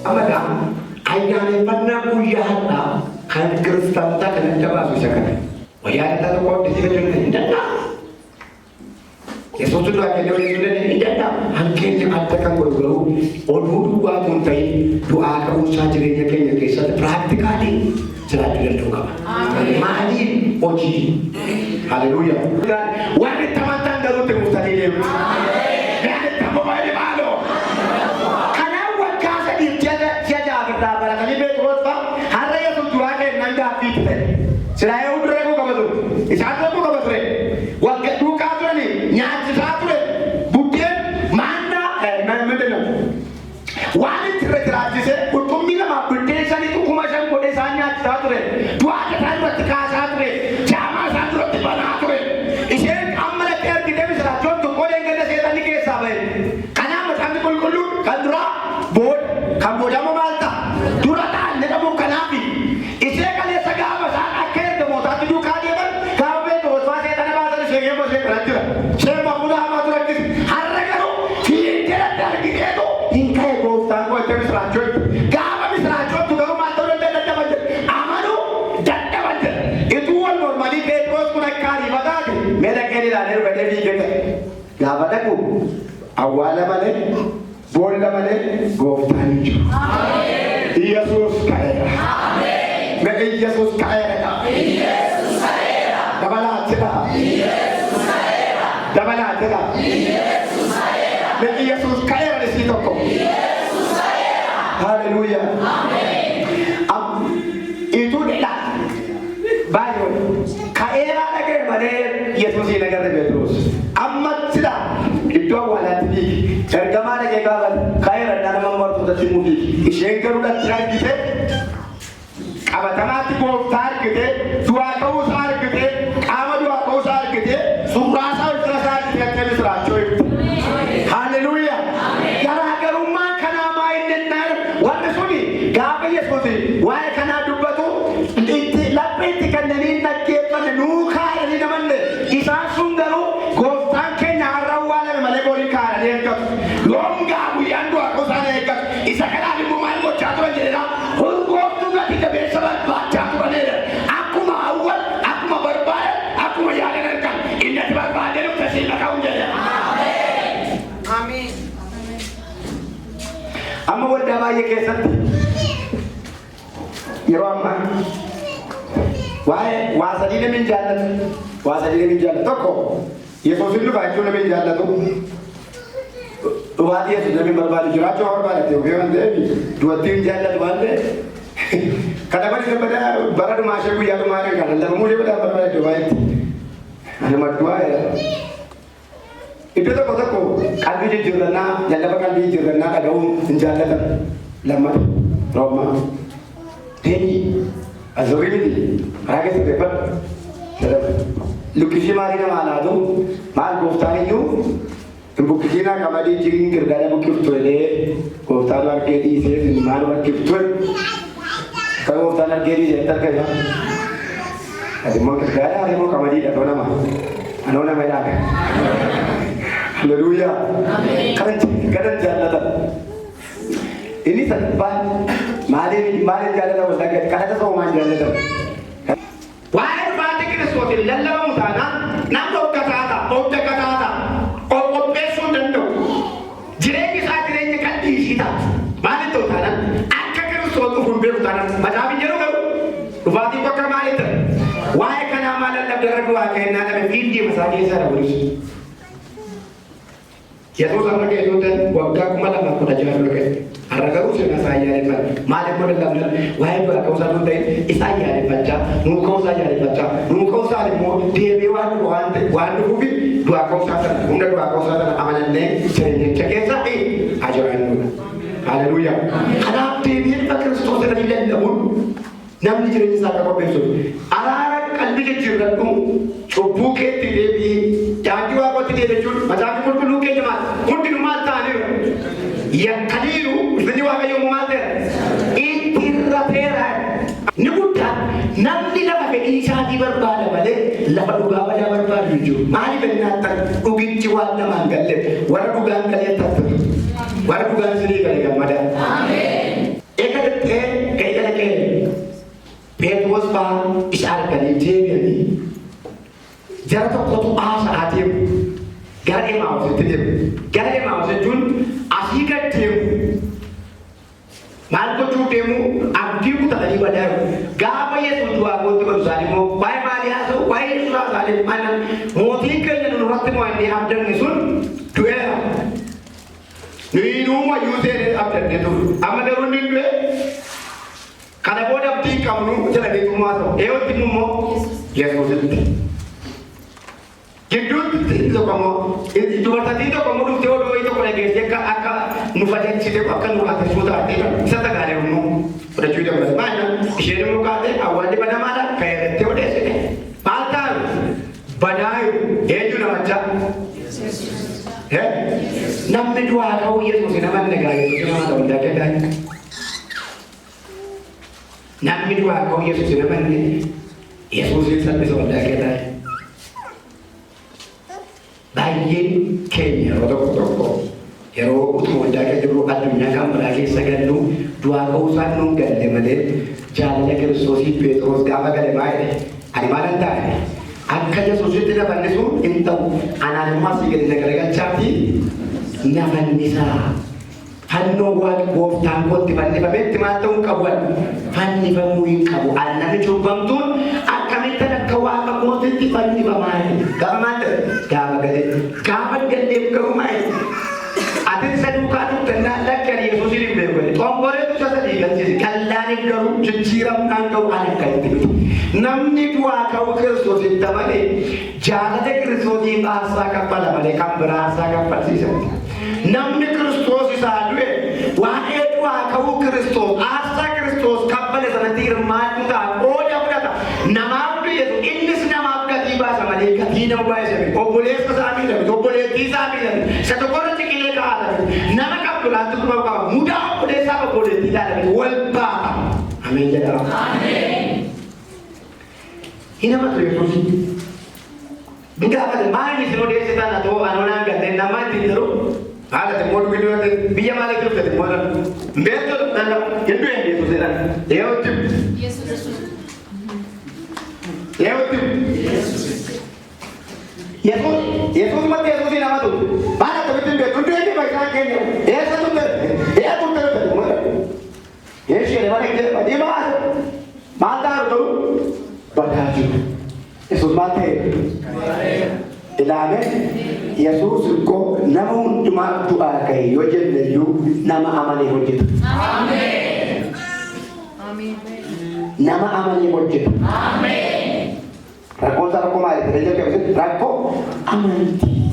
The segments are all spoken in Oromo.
Amada ayyaane fannaa guyyaadhaa kan kiristaanota kan adda baasu isa kana. Wayyaanota tokko hojjechiifachuu hin danda'amu. Yesuus duraa kennuu hin danda'amu. Hanqinni adda kan godhu garuu oduu duwwaa kun ta'ee du'aa ka'umsaa jireenya keenya keessatti piraaktikaalii jiraachuu danda'u qaba. Maaliif hojii? Haleluuyaa. Waan itti amantaan garuu itti muftanii deemu. Selain udah aku kamu tuh, isatu aku kamu tuh, waktu duka tuh nih, nyati satu deh, buktian mana, mana deh, wanita terjadi sih, untuk bilang apa, desa itu kumasan kodesanya satu deh, dua kita itu satu deh, jama satu deh, mana satu deh, iseng amal tiar kita bisa contoh kodeng kita setan ini kisah baik, karena macam itu kulu kandra, bod, kamu jamu malta, duratan, dia kamu kanapi, iseng kalian segala saya mau dah amat lagi. Hari kalau tidak terjadi itu, ingkai boftan kau itu bisa lanjut. Kalau bisa lanjut, tu kalau mata orang tidak dapat. Amanu tidak dapat. Itu orang normali terus kena kari bagai. Mereka kiri dah neru berdiri juga. Dapat aku. Awalnya mana? Bola mana? Boftan itu. Yesus kaya. Mereka Yesus kaya. Yesus kaya. Dapat cerita. Dabala tega. Yesus kaya. Bagi Yesus kaya di situ kok. Yesus kaya. Haleluya. Amin. Itu dia. Bayo. Kaya lagi mana Yesus ini lagi Petrus. Amat sudah. Itu awalnya tadi. Tergama lagi kawan. Kaya dalam nomor tu tadi mudi. Isengker udah terakhir kita. Abatama tu kau tar kita. Dua kau sar kita. Ama dua kau sar kita. Surasa Haleluya. Gara-gara rumah kana main dengar warna suni. Gapa Yesus ni? Wahai kana dubatu. Lapet kan dari nak kepan nuka ini namanya. Isa sundaru goftan kenya rawala malebori kara dekat. Longga buyan dua kau sana dekat. Isa kana di rumah kau jatuh jadi dah. Hukum tu gak kita biasa baca jatuh jadi. Aku mau awal, aku mau berbayar, aku mau jalan dekat. Indah berbayar itu pasti nak kau jadi. Amin. Amma wanda ba yake santi yarama wae wasadi ne min jannat tokko yeso silu ba jona min jannatu wadi yeso ne min barbadi jura to horba te o wande do tin jannat wande kada bari bada baradu ma sheku ya to mare kan Allah mu bada barbadi to wae ana matwa itu tu kataku kalbi jurna jalla kalbi jurna kada jalla lama Roma ini azori ni rage se pepa lukisi mari na mana tu mal goftani tu bukti na kamadi jirin kirdaya bukti tole goftana ke di se mal bukti tole kalau goftana ke di jeta ke ya adi mo kirdaya adi mo kamadi da dona ma anona mai da Haleluya. Kadang jannatan. Ini sebab mari jannatan udah kadang tu orang jannatan. Wahai bapa Kristus ini lalu mutana, nampak kata ada, oh pesun tentu. Jirengi saat jirengi kan di sini. Mari tu tanah, akak Kristus tu humbir tanah. Macam ini juga. Bupati pakai mari tu. Wahai kana malam nak berdua kena nak video masanya saya urus. Yesus orang itu dan waktu malam aku dah jalan lagi. Harga usia saya ni kan. Malam pun dalam wahai tu aku satu day. Isaya ni baca, mukau saya ni baca, mukau saya ni mau dia bewan hubi dua kau satu, unda dua kau satu amalan ni jadi cekesa ajaran. Haleluya. Karena dia pakai Kristus dari dalam namni jadi saya kau besok. Arah kalbi jadi tu coba ke tiada jadi apa tiada jujur macam tu pun luka jemaat. Mungkin umat tadi yang kaliru sejauh yang umat intirapera nubuta namni nama beisa di berbada balik lalu gawa dia berbada jujur. Mari benarkan ugin ciwan nama galet. Walau bukan kalian tak, walau bukan sendiri kalian ada. Amin. gara Emaa'usitti deemu. Gara Emaa'us jechuun asii gad deemu. Maal gochuu deemu abdii kutatanii badaaru. Gaafa Yesuus du'aa booddee godhu isaanii immoo waa'ee maalii haasa'u waa'ee Yesuus isaanii mana mootiin keenya nurratti mo'annee abdanne sun du'eera. Nuyi nuuma yuusee abdanne ture. Amma garuu inni du'e kana booda abdii qabnu jedhamee tumaa ta'u. Eeyotti immoo Yesuusitti. Gidduutti tokkommoo dubartii tokkommoo dhuftee odoo tokko dhageessee akka nu fayyadsiisee akka nu haasessuu taatee isa tagaalee immoo fudhachuu dabalata. Maal isheen immoo kaatee awwaalli banamaadhaan fayyadattee odeessite. Maal ta'u badaayu eenyu namachaa? Namni du'aa ka'uu Yesuus nama nagaa Yesuus nama ta'uu danda'a. Namni du'aa ka'uu Yesuus nama Yesuus salphisa waldaa baay'een keenya yeroo tokko yeroo utuma waldaa keessa jiru addunyaa kan biraa keessa gallu du'aa ka'uu isaan nuun galle malee jaalala Kiristoosii Phexros gaafa gale baay'ee ani maalan taa'e akka Yesuusitti nafannisu hin ta'u anaan immoo asii gadi nagaragalchaatti nafannisaa fannoo waaqa gooftaan kootti fannifametti maal ta'uu qabu fannifamuu hin qabu annani cubbamtuun akkamittan akka waaqa kootitti fannifamaa gaafa maal gaafa gale gaafa galleef garuu maal ati isa duukaa dhuftannaa lakkani Yesuusin hin beeku xomboreetu isa sadii galchise kallaaniif garuu jijjiiramnaan ga'u an akka itti miti namni du'aa ka'uu Kiristoositti amane jaalala Kiristoosiif aarsaa kaffala malee kan biraa aarsaa kaffalsiisatti namni Kiristoos isaa du'e waa'ee du'aa ka'uu Kiristoos aarsaa Kiristoos kaffale sanatti hirmaachuu ta'a qooda fudhata namaaf du'eetu innis namaaf gatii baasa malee gatii nama baay'isame obboleessa isaa miidhame obboleettii isaa miidhame isa tokkorratti qilee kaa'atame nama qabbulaatti kuma qaba mudaa obboleessaa obboleettii ilaalame wal baata ameen jedhama. Hinamatu Yesuus Gaafa maal isin odeessitan atoo anoonaan galtee nama ittiin jiru haala timmoo dhuguu biyya maal itti dhufte timmoo mbeettoo nana hedduu hin Yesuus jedhan Yesuus matti Yesuus namatu maal akkamitti beeku hunduu inni baay'inaan keenya eessa turte timmoo eeshee mana itti badii maal ta'u ta'u badaa jiru. Yesuus maal ta'e ilaame Yesuus ko nama hundumaa du'aa ka'e yoo jenne iyyuu nama amanee hojjeta. Nama amanee hojjeta. Rakkoon isaa rakkoo maaliif ta'e jechuudha rakkoo amantii.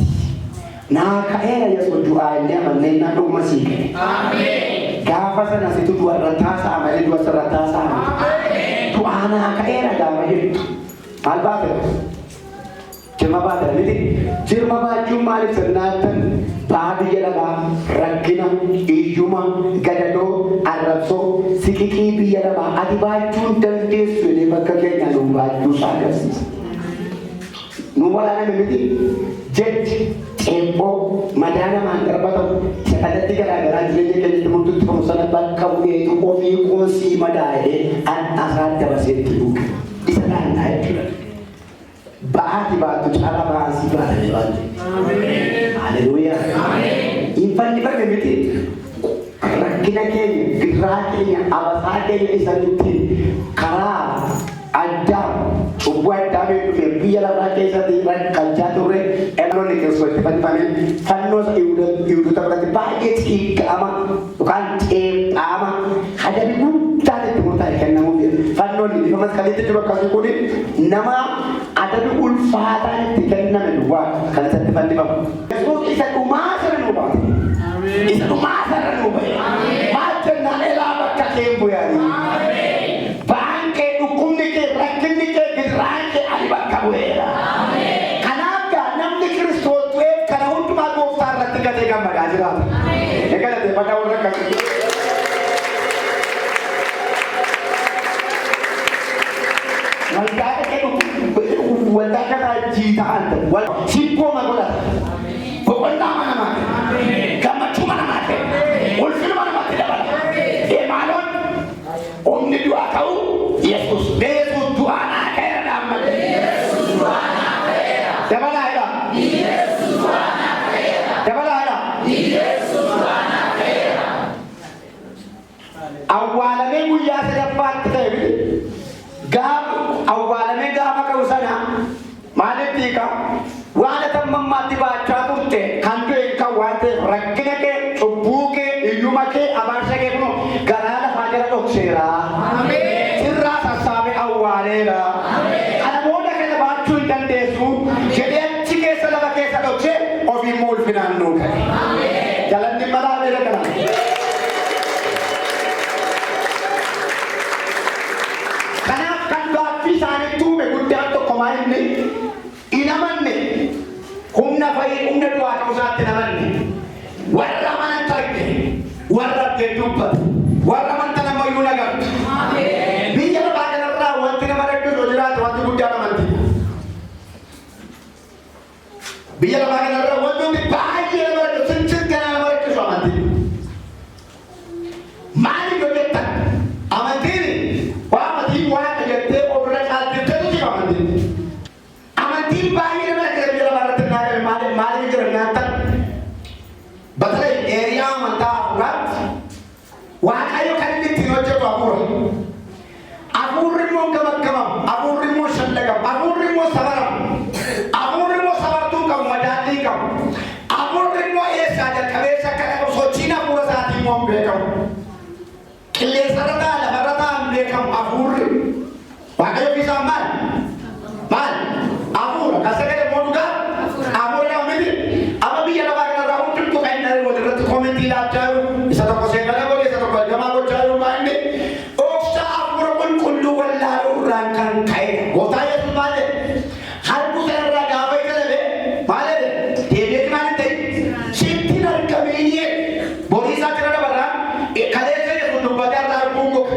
Naa ka'eera Yesuus du'aa illee amannee naa dhuguma sii ka'e. Gaafa sana situ du'a irra taasa'a malee du'a irra taasa'a. Du'aa naa ka'eera gaafa jettu. Maal baate? Jirma baate miti. Jirma baachuun maaliif sirnaatan baadiyyaa lafaa rakkina, iyyuma, gadadoo, arrabsoo, siqiqii biyya lafaa ati baachuun dandeessu jedhee bakka keenya nuun baachuu isaa agarsiisa. Nu walaana miti jechi ceeboo madaa namaan darbatamu sagalatti garaagaraa jireenya keenyatti murtuutti famu sana bakka bu'eetu ofii qoosii madaa'ee asaatti dabaseetti dhuga. Isa naannaa jechuudha. Baati baatu cala baasii baatanii baate. Haleluuyaa. Infanni bakka miti rakkina keenya, gidiraa keenya, abasaa keenya isanitti karaa addaa cubbuu addaa beekuuf biyya lafaa keessatti rakkachaa turre dhaloonni Kiristoos fannifame fannoo Yihudoota biratti baay'ee xiqqaama yookaan ceephaama hadabi guddaan itti murtaa'e kennamuuf fannoon bifa masqaliitti jiru akkasii kun nama adabi ulfaataan itti kenname duwwaa kan isatti fannifamu. Yesuus isa dhumaa sana nuu baate. Isa dhumaa sana nuu bahe. Maal jennaan elaa bakka kee bu'aanii. Baankee dhukkubni kee rakkinni kee gidiraan kee ani bakka bu'eera. Kanaaf gaa namni Kiristoos tu'eef kana hundumaa gooftaa irratti gatee gammadaa jiraata. Eegalate baddaa warra akkasii. Waldaa kana jiitaan sibboo magodhata. Boqonnaa mana maate. Gammachuu mana maate. Ulfina mana maate dabala. Maaloon humni du'aa ka'u Yesuus Yesuus du'aa naa ka'eera dhaammadhe. Yesuus du'aa naa ka'eera. Dabalaa jedha. Yesuus du'aa naa awwaalame guyyaa sadaffaatti ta'e gaafa awwaalame gaafa ka'u sana maaliif hiika waan atammammaatti baachaa turte kan du'e kan waan ta'eef rakkina kee cubbuu kee hiyyuma kee abaarsa kee kunoo garaa lafaa jala dhokseera sirraa sassaabee awwaaleera kana booda kana baachuu hin dandeessu jedhee achi keessa lafa keessa dhoksee ofii mul'inaan nuu ka'e jalanni maraa beela kana. Kanaaf kan gaaffii isaanii tuume guddaan tokko maalinni hin amanne humna du'aa ta'uu isaatti hin amanne warra amanatti arge warra argee dubbatu warra amantan ammayyuu nagartu biyya lafaa kanarraa wanti nama rakkisu jiraate wanti guddaan amantii biyya lafaa kanarraa wantoonni baay'ee nama rakkisu sinchirgana nama rakkisu amantii maaliif hojjettan amantiin amantiin waan jettee ofirra caalchiftee tu amantiin amantiin baay'ee nama rakkisu biyya lafaa irratti naagame maaliif jira nyaatan batala eeriyaa amantaa afuraatti waaqayyo kan inni ittiin hojjetu hafuura hafuurri immoo gamaggamam hafuurri immoo shallagam hafuurri immoo sabaram hafuurri immoo sabartuu qabu madaallii qabu hafuurri immoo eessaa jalqabeessa akka qabu sochiin hafuura isaatii immoo hin beekamu qilleensarra ta'a lafarra ta'a hin beekamu hafuurri waaqayyo ofiisaa maal hafuura kan sagalee immoo dhugaa hafuura miti amma biyya lafaa kanarraa hundumtuu kan inni argu irratti koomentii laachaa jiru isa tokko seeqala godhe isa tokko argamaa gochaa jiru baay'inni dhoksaa hafuura qulqulluu wallaaluu irraan kan ka'edha gooftaa yesuus maal jedhe harku sanarraa gaafa ijalabe maal jedhe deebi'eeti maal hin ta'in sittiin argameenyee borii isaa jira dabarraa kaleessa yesuus dubbatee har'a arguun goge